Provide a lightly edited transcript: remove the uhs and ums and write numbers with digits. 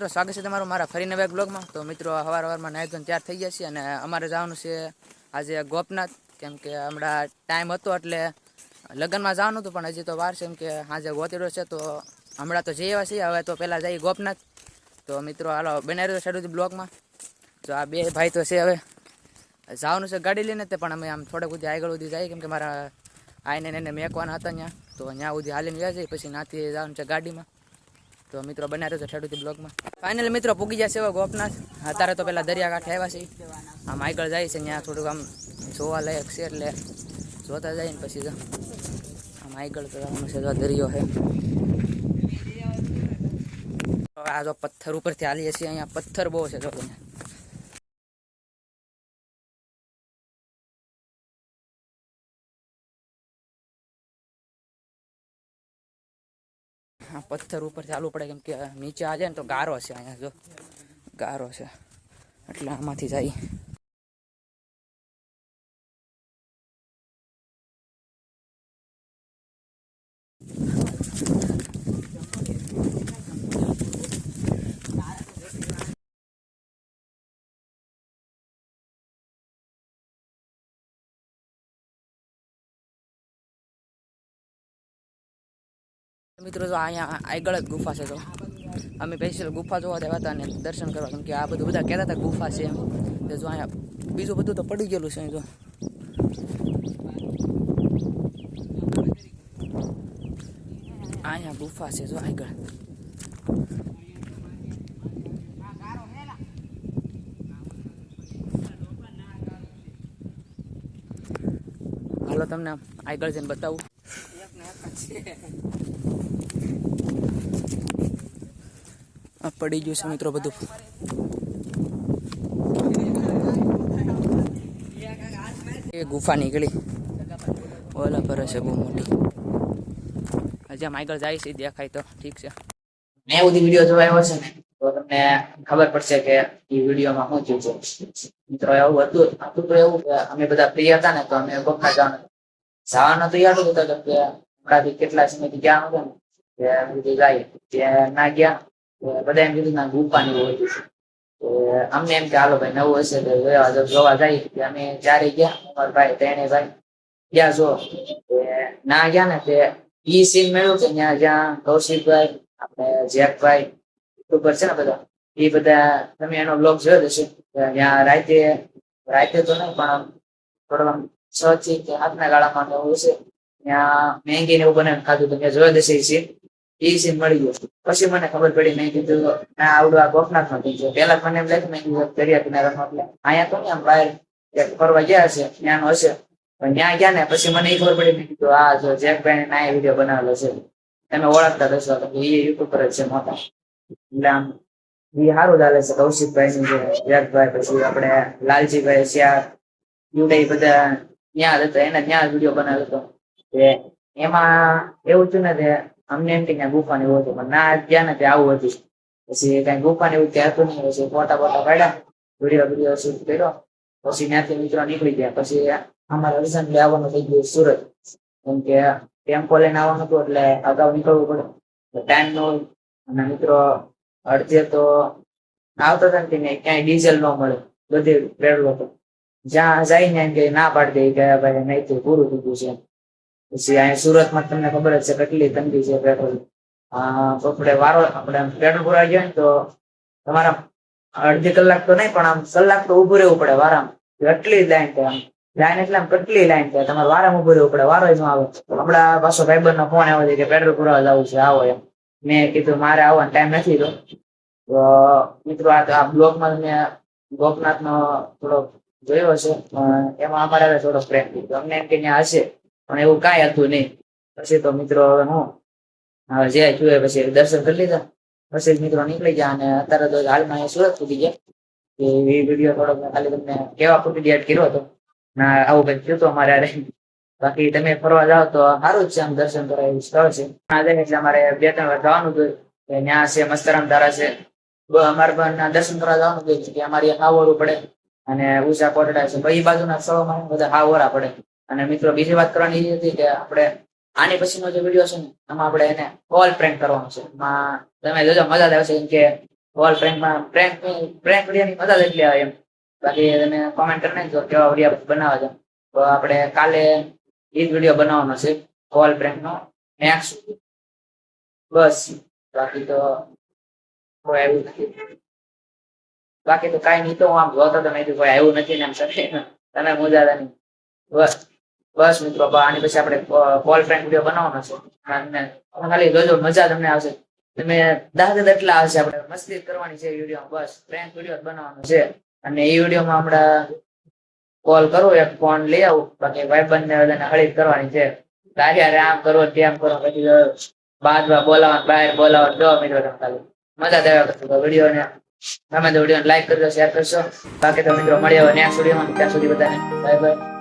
મિત્રો સ્વાગત છે તમારું મારા ફરી નવા બ્લોગમાં। તો મિત્રો સવારમાં નાહી ધોઈને તૈયાર થઈ ગયા છીએ અને અમારે જવાનું છે આજે ગોપનાથ, કેમ કે હમણાં ટાઈમ હતો એટલે લગ્નમાં જવાનું હતું, પણ હજી તો વાર છે, કેમ કે આજે ગોતેડો છે। તો હમણાં તો જઈ આવ્યા છીએ, હવે તો પહેલાં જઈએ ગોપનાથ। તો મિત્રો હાલો બનાવી રહ્યો શરૂ બ્લોગમાં। તો આ બે ભાઈ તો છે, હવે જવાનું છે ગાડી લઈને તે, પણ અમે આમ થોડાક સુધી આગળ સુધી જઈએ, કેમ કે મારા આઈને એને મેકવાના હતા ત્યાં, તો ત્યાં સુધી હાલીને ગયા જઈએ, પછી ત્યાંથી જવાનું છે ગાડીમાં। તો મિત્રો બનાવી રહ્યો છે છેડુથી બ્લોગમાં। ફાઇનલી મિત્રો પૂગી જશે હવે ગોપનાથ। અત્યારે તો પેલા દરિયાકાંઠે આવ્યા છે, આમ આગળ જાય છે ત્યાં થોડુંક આમ જોવા લાયક છે, એટલે જોતા જાય ને પછી આમ આગળ તો જવાનું છે, દરિયો છે। આ જો પથ્થર ઉપરથી હાલીએ છીએ, અહીંયા પથ્થર બહુ છે, જો તમે પથ્થર ઉપર ચાલવું પડે, કેમ કે નીચે આ જાય ને તો ગારો છે, અહીંયા જો ગારો છે, એટલે આમાંથી જાય। મિત્રો જો અહીંયા આગળ જ ગુફા છે, તો અમે સ્પેશિયલ ગુફા જોવા દેવા હતા અને દર્શન કરવા, કેમ કે આ બધું બધા કહેતા હતા ગુફા છે એમ। જો અહીંયા બીજું બધું તો પડી ગયેલું છે, જો અહીંયા ગુફા છે, જો આગળ હાલો તમને આગળ જઈને બતાવું। પડી ગયું છે મિત્રો બધું, એ ગુફા નીકળી ઓલા પર છે બહુ મોટી, હજી આમ આગળ જાય છે દેખાય તો ઠીક છે। મેં બધી વિડીયો જોવાયો છે ને, તો તમને ખબર પડશે કે એ વિડીયોમાં શું થયું છે। મિત્રો એવું હતું તો એવું કે અમે બધા ફ્રી હતા ને, તો અમે ગોપનાથ જવાનું તૈયાર હતા, કે હમણાંથી કેટલા સમયથી ગયા હતા ને, કે બધું જાય ત્યાં ના ગયા, બધા એમ કીધું ના ગુફાની હોય છે, અમને એમ કે હાલો ભાઈ નવું હશે તો જોવા જાય। અમે ચારે ગયા, અમારા ભાઈ ત્રણે ભાઈ ગયા, જો ના ગયા ને તે ઈ સીન મેળવ્યું કે ત્યાં જ્યાં કૌશિકભાઈ, આપણે જેકભાઈ યુટ્યુબર છે ને બધા, એ બધા તમે એનો બ્લોગ જોયો હશે, ત્યાં રાતે તો નહીં પણ થોડો 6 થી 7 ના ગાળામાં એવું હશે, ત્યાં મેંગી ને એવું બનાવીને ખાધું, તમે જોયો હશે એ સીન। એ સીન મળી ગયો, પછી મને ખબર પડી, મેં કીધું ના આવડું આ ગોપનાથ માં થઈ ગયો। પેલા મને એમ લાગ્યું, મેં કીધું દરિયા કિનારામાં એટલે અહીંયા તો ને આમ બહાર ફરવા ગયા હશે ત્યાંનો હશે, પણ ત્યાં ગયા ને પછી મને એ ખબર પડી, મેં કીધું આ જો જેકભાઈ ના વિડીયો બનાવેલો છે, તમે ઓળખતા થશો, એ યુટ્યુબર જ છે મોટા, એટલે આમ એ સારું ચાલે છે। કૌશિકભાઈ નું છે, જેકભાઈ, પછી આપણે લાલજીભાઈ શ્યા યુડે બધા ત્યાં હતો, એને ત્યાં વિડીયો બનાવ્યો હતો, એમાં એવું થયું ને કે અમને એમ કે ત્યાં ગુફા ને એવું હતું, પણ ના ગયા ને ત્યાં આવું હતું, પછી કઈ ગુફા ને એવું ત્યાં હતું નહીં, પછી ફોટા પાડ્યા, વિડીયો શૂટ કર્યો, પછી ત્યાંથી મિત્રો નીકળી ગયા। પછી અમારે રિસન્ટલી આવવાનું થઈ ગયું સુરત, કેમ કે ટેમ્પો લઈને આવવાનું હતું, એટલે અગાઉ નીકળવું પડે, ટાઈમ નો હોય, અને મિત્રો અડધે તો આવતો હતા ને ક્યાંય ડીઝલ ન મળે, બધી પેટ્રોલ હતો, જ્યાં જઈને એમ કે ના પાડી દે કે ભાઈ નહીં પૂરું થઈ ગયું છે। પછી અહીંયા સુરતમાં તમને ખબર જ છે કેટલી તંગી છે પેટ્રોલ, આપણે વારો આપણે પેટ્રોલ પુરાવા ગયા ને તો તમારા અડધી કલાક તો નહીં પણ આમ કલાક તો ઉભું રહેવું પડે વારામાં, એટલી લાઈન થાય, આમ લાઈન એટલે આમ કેટલી લાઈન થાય, તમારે વારામાં ઉભું રહેવું પડે, વારો ન આવે। હમણાં પાછો ભાઈબંધ નો ફોન આવ્યો છે કે પેટ્રોલ પુરાવા જવું છે, આવો એમ, મેં કીધું મારે આવવાનો ટાઈમ નથી, તો મિત્રો આ બ્લોગમાં મેં ગોપનાથ નો થોડો જોયો હશે, એમાં અમારે થોડો પ્રેમ કીધો, અમને એમ કે ત્યાં હશે, પણ એવું કાંઈ હતું નહીં। પછી તો મિત્રો હવે હું જે જોયે પછી દર્શન કરી લીધા, પછી મિત્રો નીકળી ગયા, અને અત્યારે તો હાલમાં સુરત પૂકી ગયા। એ વિડીયો થોડો ખાલી તમને કેવા પૂરતી એડ કર્યો હતો, ના આવું કંઈક થયું હતું અમારે, બાકી તમે ફરવા જાઓ તો સારું જ છે, આમ દર્શન કરવા એવું સ્થળ છે। એટલે અમારે 2-3 વાર જવાનું હતું, ત્યાં છે મસ્તરામ ધારા છે, અમારે પણ દર્શન કરવા જવાનું હતું, કે અમારે હાવડવું પડે અને ઉષા કોટડા છે, એ બાજુના સ્થળોમાં બધા હાવરા પડે। અને મિત્રો બીજી વાત કરવાની એ હતી કે આપણે આની પછીનો જે વિડીયો છે ને, એમાં આપણે એને કોલ પ્રેન્ક કરવાનો છે, એમાં તમે જોજો મજા આવશે, કેમ કે વોલ પ્રેન્કમાં પ્રેન્ક વિડીયોની મજા જ એટલી આવે એમ. બાકી તમે કોમેન્ટ કરી નાખજો કેવા વિડીયો બનાવવા છે. તો આપણે કાલે એ જ વિડીયો બનાવવાનો છે વોલ પ્રેન્કનો નેક્સ્ટ. બસ બાકી તો કોઈ આવ્યું નથી. બાકી તો કઈ નહીં. તો હું આમ જોતો તો નહીં કોઈ આવ્યું નથી ને એમ સાથે તમે મજા નહીં. બસ મિત્રો આની પછી આપણે કોલ પ્રેન્ક વિડીયો બનાવવાનો છે. અને ખાલી જોજો મજા તમને આવશે. તમે દાદા એટલા આવશે. આપણે મસ્તી કરવાની છે વિડીયો. બસ પ્રેન્ક વિડીયો બનાવવાનો છે. અને એ વિડીયોમાં હમણાં કોલ કરું એક ફોન લઈ આવું. બાકી ભાઈબંધ ને બધાને હળી કરવાની છે. તારે આમ કરો તેમ કરો પછી બાદમાં બોલાવવાનું બહાર બોલાવવાનું. જો મિત્રો તમે ખાલી મજા દેવા કરશો વિડીયો ને. તમે તો વિડીયો લાઈક કરજો, શેર કરશો. બાકી તો મિત્રો મળીએ નેક્સ્ટ વિડીયોમાં. ત્યાં સુધી બધાને બાય બાય.